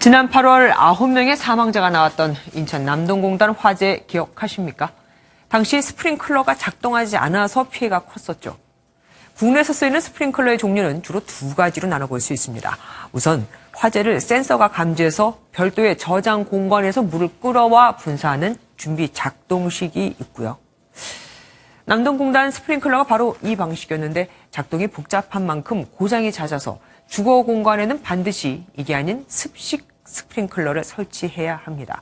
지난 8월 9명의 사망자가 나왔던 인천 남동공단 화재 기억하십니까? 당시 스프링클러가 작동하지 않아서 피해가 컸었죠. 국내에서 쓰이는 스프링클러의 종류는 주로 두 가지로 나눠볼 수 있습니다. 우선 화재를 센서가 감지해서 별도의 저장 공간에서 물을 끌어와 분사하는 준비 작동식이 있고요. 남동공단 스프링클러가 바로 이 방식이었는데 작동이 복잡한 만큼 고장이 잦아서 주거 공간에는 반드시 이게 아닌 습식 스프링클러를 설치해야 합니다.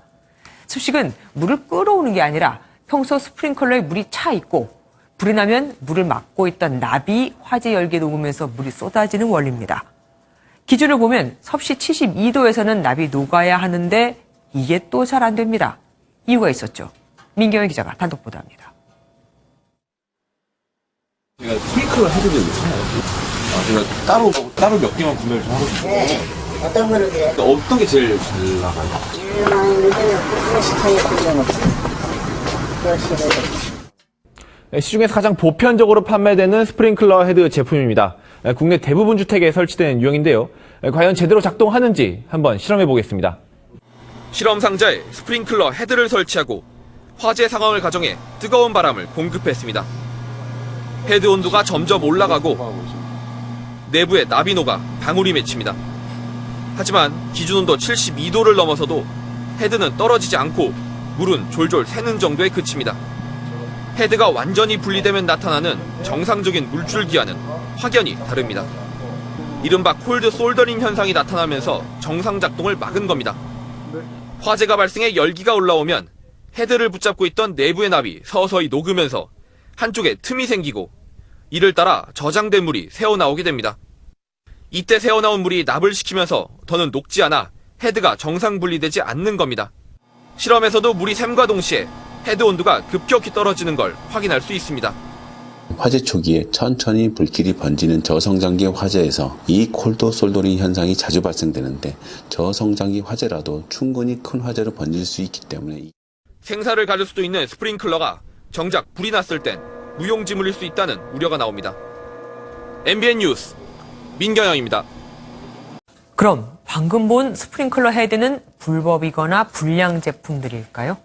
습식은 물을 끌어오는 게 아니라 평소 스프링클러에 물이 차 있고 불이 나면 물을 막고 있던 나비 화재 열기에 녹으면서 물이 쏟아지는 원리입니다. 기준을 보면 섭씨 72도에서는 납이 녹아야 하는데 이게 또 잘 안 됩니다. 이유가 있었죠. 민경희 기자가 단독 보도합니다. 제가 스프링클러 헤드를 제가 따로 몇 개만 구매를 좀 하고 싶어요. 네. 어떤 거를 드려요? 어떤 게 제일 잘 나가요? 제일 많은 데는 스타일 필요는 없어요. 시중에서 가장 보편적으로 판매되는 스프링클러 헤드 제품입니다. 국내 대부분 주택에 설치된 유형인데요. 과연 제대로 작동하는지 한번 실험해 보겠습니다. 실험 상자에 스프링클러 헤드를 설치하고 화재 상황을 가정해 뜨거운 바람을 공급했습니다. 헤드 온도가 점점 올라가고 내부에 납이 녹아 방울이 맺힙니다. 하지만 기준 온도 72도를 넘어서도 헤드는 떨어지지 않고 물은 졸졸 새는 정도에 그칩니다. 헤드가 완전히 분리되면 나타나는 정상적인 물줄기와는 확연히 다릅니다. 이른바 콜드 솔더링 현상이 나타나면서 정상 작동을 막은 겁니다. 화재가 발생해 열기가 올라오면 헤드를 붙잡고 있던 내부의 납이 서서히 녹으면서 한쪽에 틈이 생기고 이를 따라 저장된 물이 새어나오게 됩니다. 이때 새어나온 물이 납을 식히면서 더는 녹지 않아 헤드가 정상 분리되지 않는 겁니다. 실험에서도 물이 샘과 동시에 헤드 온도가 급격히 떨어지는 걸 확인할 수 있습니다. 화재 초기에 천천히 불길이 번지는 저성장기 화재에서 이 콜드 솔더링 현상이 자주 발생되는데 저성장기 화재라도 충분히 큰 화재로 번질 수 있기 때문에 생사를 가릴 수도 있는 스프링클러가 정작 불이 났을 땐 무용지물일 수 있다는 우려가 나옵니다. MBN 뉴스 민경영입니다. 그럼 방금 본 스프링클러 헤드는 불법이거나 불량 제품들일까요?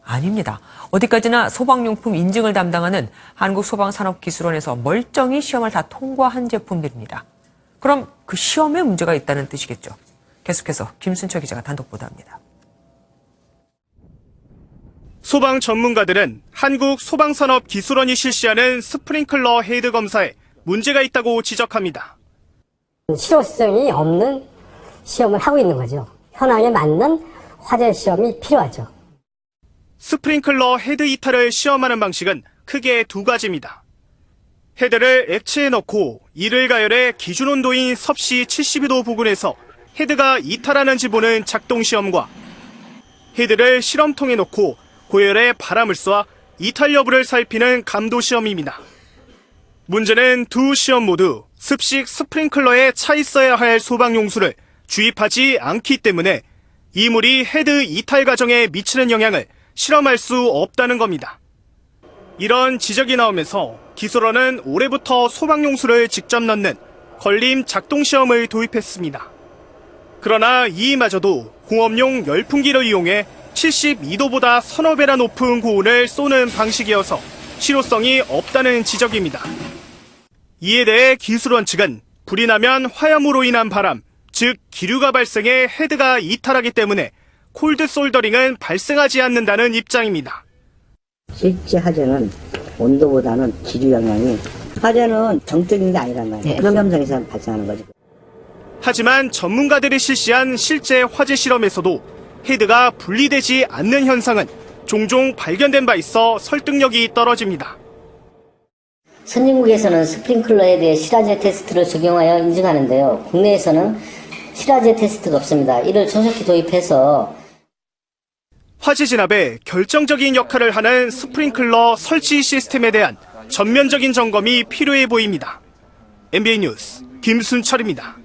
아닙니다. 어디까지나 소방용품 인증을 담당하는 한국소방산업기술원에서 멀쩡히 시험을 다 통과한 제품들입니다. 그럼 그 시험에 문제가 있다는 뜻이겠죠. 계속해서 김순철 기자가 단독 보도합니다. 소방 전문가들은 한국소방산업기술원이 실시하는 스프링클러 헤드 검사에 문제가 있다고 지적합니다. 실효성이 없는 시험을 하고 있는 거죠. 현황에 맞는 화재 시험이 필요하죠. 스프링클러 헤드 이탈을 시험하는 방식은 크게 두 가지입니다. 헤드를 액체에 넣고 이를 가열해 기준 온도인 섭씨 72도 부근에서 헤드가 이탈하는지 보는 작동 시험과 헤드를 실험통에 넣고 고열에 바람을 쏴 이탈 여부를 살피는 감도 시험입니다. 문제는 두 시험 모두 습식 스프링클러에 차 있어야 할 소방용수를 주입하지 않기 때문에 이 물이 헤드 이탈 과정에 미치는 영향을 실험할 수 없다는 겁니다. 이런 지적이 나오면서 기술원은 올해부터 소방용수를 직접 넣는 걸림 작동 시험을 도입했습니다. 그러나 이마저도 공업용 열풍기를 이용해 72도보다 서너 배나 높은 고온을 쏘는 방식이어서 실효성이 없다는 지적입니다. 이에 대해 기술원 측은 불이 나면 화염으로 인한 바람, 즉 기류가 발생해 헤드가 이탈하기 때문에 콜드 솔더링은 발생하지 않는다는 입장입니다. 실제 화재는 온도보다는 기류 영향이 화재는 정적인 게 아니란 말이에요. 그런 현상에서 발생하는 거죠. 하지만 전문가들이 실시한 실제 화재 실험에서도 헤드가 분리되지 않는 현상은 종종 발견된 바 있어 설득력이 떨어집니다. 선진국에서는 스프링클러에 대해 실화재 테스트를 적용하여 인증하는데요. 국내에서는 실화재 테스트가 없습니다. 이를 조속히 도입해서 화재 진압에 결정적인 역할을 하는 스프링클러 설치 시스템에 대한 전면적인 점검이 필요해 보입니다. MBN 뉴스 김순철입니다.